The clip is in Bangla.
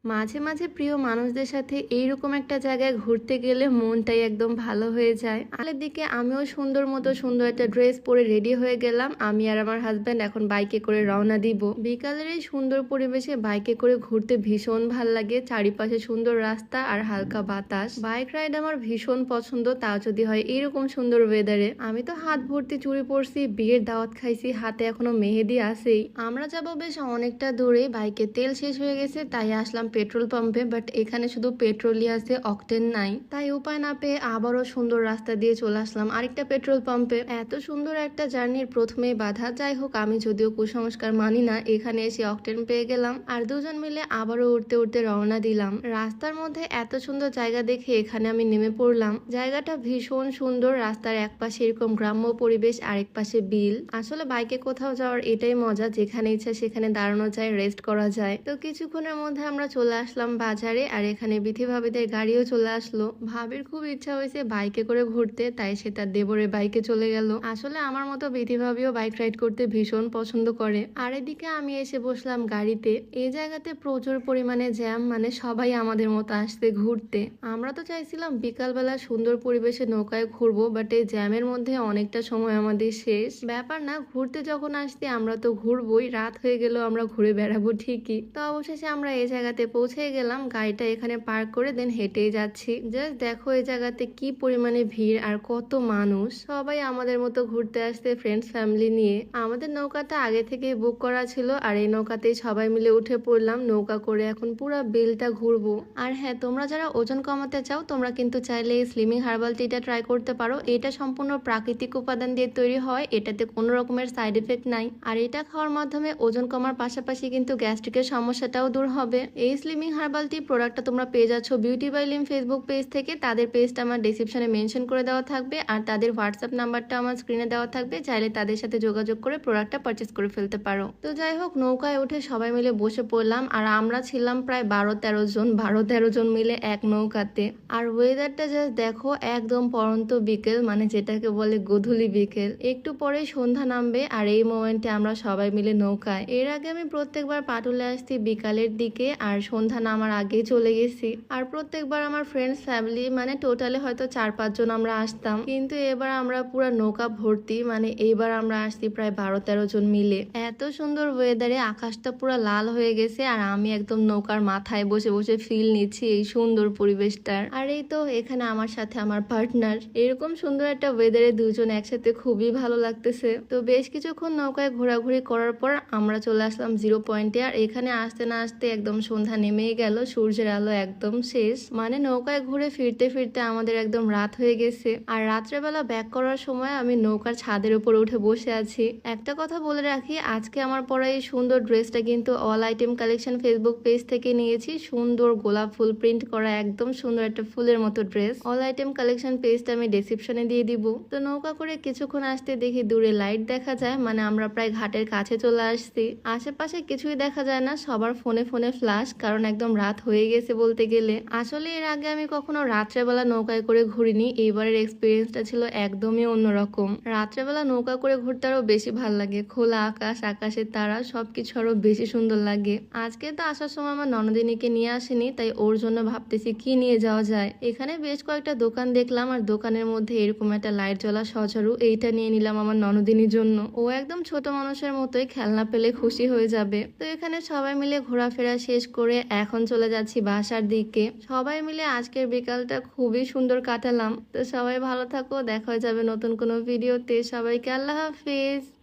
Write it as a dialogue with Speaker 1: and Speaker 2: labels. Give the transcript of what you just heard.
Speaker 1: মাঝে মাঝে প্রিয় মানুষদের সাথে এইরকম একটা জায়গায় ঘুরতে গেলে মনটাই একদম ভালো হয়ে যায়। আগের দিকে আমিও সুন্দর মতো সুন্দর একটা ড্রেস পরে রেডি হয়ে গেলাম। আমি আর আমার হাজব্যান্ড এখন বাইকে করে রওনা দিব। বিকালের এই সুন্দর পরিবেশে বাইকে করে ঘুরতে ভীষণ ভাল লাগে। চারিপাশে সুন্দর রাস্তা আর হালকা বাতাস। বাইক রাইড আমার ভীষণ পছন্দ, তাও যদি হয় এইরকম সুন্দর ওয়েদারে। আমি তো হাত ভর্তি চুড়ি পরছি, বিয়ের দাওয়াত খাইছি, হাতে এখনো মেহেদি আছেই। আমরা যাবো বেশ অনেকটা দূরে, বাইকে তেল শেষ হয়ে গেছে, তাই আসলাম পেট্রোল পাম্পে। বাট এখানে শুধু পেট্রোলই আছে, অকটেন নাই। তাই উপায় না পেয়ে আবারও সুন্দর রাস্তা দিয়ে চলে আসলাম আরেকটা পেট্রোল পাম্পে। এত সুন্দর একটা জার্নির প্রথমেই বাধা। যাই হোক, আমি যদিও কুসংস্কার মানি না, এখানে এসে অকটেন পেয়ে গেলাম আর দুজন মিলে আবারও উঠতে উঠতে রওনা দিলাম। রাস্তার মধ্যে এত সুন্দর জায়গা দেখে এখানে আমি নেমে পড়লাম। জায়গাটা ভীষণ সুন্দর। রাস্তার এক পাশে এরকম গ্রাম্য পরিবেশ, আরেক পাশে বিল। আসলে বাইকে কোথাও যাওয়ার এটাই মজা, যেখানে ইচ্ছা সেখানে দাঁড়ানো যায়, রেস্ট করা যায়। তো কিছুক্ষণের মধ্যে আমরা চলে আসলাম বাজারে, আর এখানে বিথি ভাবিদের গাড়িও চলে আসলো। ভাবির খুব ইচ্ছা হয়েছে বাইকে করে ঘুরতে, তাই সে তার দেবরের বাইকে চলে গেল। আসলে আমার মতো বিথি ভাবিও বাইক রাইড করতে ভীষণ পছন্দ করে। আর এদিকে আমি এসে বসলাম গাড়িতে। এই জায়গাতে প্রচুর পরিমাণে জ্যাম, মানে সবাই আমাদের মতো আসছে ঘুরতে। আমরা তো চাইছিলাম বিকালবেলা সুন্দর পরিবেশে নৌকায় ঘুরবো, বাট এই জ্যামের মধ্যে অনেকটা সময় আমাদের শেষ। ব্যাপার না, ঘুরতে যখন আসছি আমরা তো ঘুরবোই। রাত হয়ে গেলেও আমরা ঘুরে বেড়াবো ঠিকই। তো অবশেষে আমরা এই জায়গাতে পৌঁছে গেলাম। গাড়িটা এখানে পার্ক করে দেন হেঁটেই যাচ্ছি। জাস্ট দেখো এই জায়গাতে কি পরিমাণে ভিড় আর কত মানুষ। সবাই আমাদের মতো ঘুরতে আসছে, ফ্রেন্ডস ফ্যামিলি নিয়ে। আমাদের নৌকাটা আগে থেকে বুক করা ছিল, আর এই নৌকাতেই সবাই মিলে উঠে পড়লাম। নৌকা করে এখন পুরো বিলটা ঘুরবো। আর হ্যাঁ, তোমরা যারা ওজন কমাতে চাও তোমরা কিন্তু চাইলে এই স্লিমিং হার্বাল টিটা ট্রাই করতে পারো। এটা সম্পূর্ণ প্রাকৃতিক উপাদান দিয়ে তৈরি হয়, এটাতে কোনো রকমের সাইড এফেক্ট নাই। আর এটা খাওয়ার মাধ্যমে ওজন কমার পাশাপাশি কিন্তু গ্যাস্ট্রিকের সমস্যাটাও দূর হবে। এই স্লিমিং হার্বাল টি প্রোডাক্টটা তোমরা পেয়ে যাচ্ছ beauty by Lim Facebook page থেকে। তাদের পেজটা আমার ডেসক্রিপশনে মেনশন করে দেওয়া থাকবে, আর তাদের হোয়াটসঅ্যাপ নাম্বারটা আমার স্ক্রিনে দেওয়া থাকবে। চাইলে তাদের সাথে যোগাযোগ করে প্রোডাক্টটা পারচেস করে ফেলতে পারো। তো যাই হোক, নৌকায় উঠে সবাই মিলে বসে পড়লাম। আর আমরা ছিলাম প্রায় 12-13 জন মিলে এক নৌকাতে। আর ওয়েদারটা জাস্ট দেখো, একদম পরন্ত বিকেল, মানে যেটাকে বলে গোধূলি বিকেল। একটু পরে সন্ধ্যা নামবে, আর এই মোমেন্টে আমরা সবাই মিলে নৌকায়। এর আগে আমি প্রত্যেকবার পাটুলে আসছি বিকালের দিকে, আর সন্ধ্যা নামার আগেই চলে গেছি। আর প্রত্যেকবার আমার ফ্রেন্ডস ফ্যামিলি, মানে টোটালে হয়তো 4-5 জন আমরা আসতাম, কিন্তু এবার আমরা পুরো নৌকা ভর্তি, মানে এইবার আমরা আসছি প্রায় 12-13 জন মিলে। এত সুন্দর ওয়েদারে আকাশটা পুরো লাল হয়ে গেছে, আর আমি একদম নৌকার মাথায় বসে বসে ফিল নিচ্ছি এই সুন্দর পরিবেশটার। আর এই তো এখানে আমার সাথে আমার পার্টনার। এরকম সুন্দর একটা ওয়েদারে দুজন একসাথে খুবই ভালো লাগতেছে। তো বেশ কিছুক্ষণ নৌকায় ঘোরাঘুরি করার পর আমরা চলে আসলাম জিরো পয়েন্টে। আর এখানে আসতে না আসতে একদম সন্ধ্যা নেমেই গেল, সূর্যের আলো একদম শেষ। মানে নৌকায় ঘুরে ফিরতে ফিরতে আমাদের একদম রাত হয়ে গেছে। আর রাত্রেবেলা ব্যাক করার সময় আমি নৌকার ছাদের উপর উঠে বসে আছি। একটা কথা বলে রাখি, আজকে আমার পরা এই সুন্দর ড্রেসটা কিন্তু all item collection Facebook page থেকে নিয়েছি। সুন্দর গোলাপ ফুল প্রিন্ট করা, একদম সুন্দর একটা ফুলের মতো ড্রেস। অল আইটেম কালেকশন পেজটা আমি ডেসক্রিপশনে দিয়ে দিব। তো নৌকা করে কিছুক্ষণ আসতে দেখি দূরে লাইট দেখা যায়, মানে আমরা প্রায় ঘাটের কাছে চলে আসছি। আশেপাশে কিছুই দেখা যায় না, সবার ফোনে ফোনে ফ্ল্যাশ, কারণ একদম রাত হয়ে গেছে বলতে গেলে। আসলে এর আগে আমি কখনো রাত্রেবেলা নৌকায় করে ঘুরিনি, এইবারের এক্সপিরিয়েন্সটা ছিল একদমই অন্যরকম। রাত্রেবেলা নৌকা করে ঘুরতে আরো বেশি ভাল লাগে। খোলা আকাশ, আকাশের তারা, সবকিছু আরো বেশি সুন্দর লাগে। আজকে তো আসার সময় আমার ননদিনীকে নিয়ে আসেনি, তাই ওর জন্য ভাবতেছি কি নিয়ে যাওয়া যায়। এখানে বেশ কয়েকটা দোকান দেখলাম, আর দোকানের মধ্যে এরকম একটা লাইট জ্বলা সজারু, এইটা নিয়ে নিলাম আমার ননদিনীর জন্য। ও একদম ছোট মানুষের মতোই, খেলনা পেলে খুশি হয়ে যাবে। তো এখানে সবাই মিলে ঘোরাফেরা শেষ করে এখন চলে যাচ্ছি বাসার দিকে। সবাই মিলে আজকের বিকালটা খুবই সুন্দর কাটালাম। তো সবাই ভালো থাকো, দেখা হয়ে যাবে নতুন কোনো ভিডিওতে। সবাইকে আল্লাহ হাফিজ।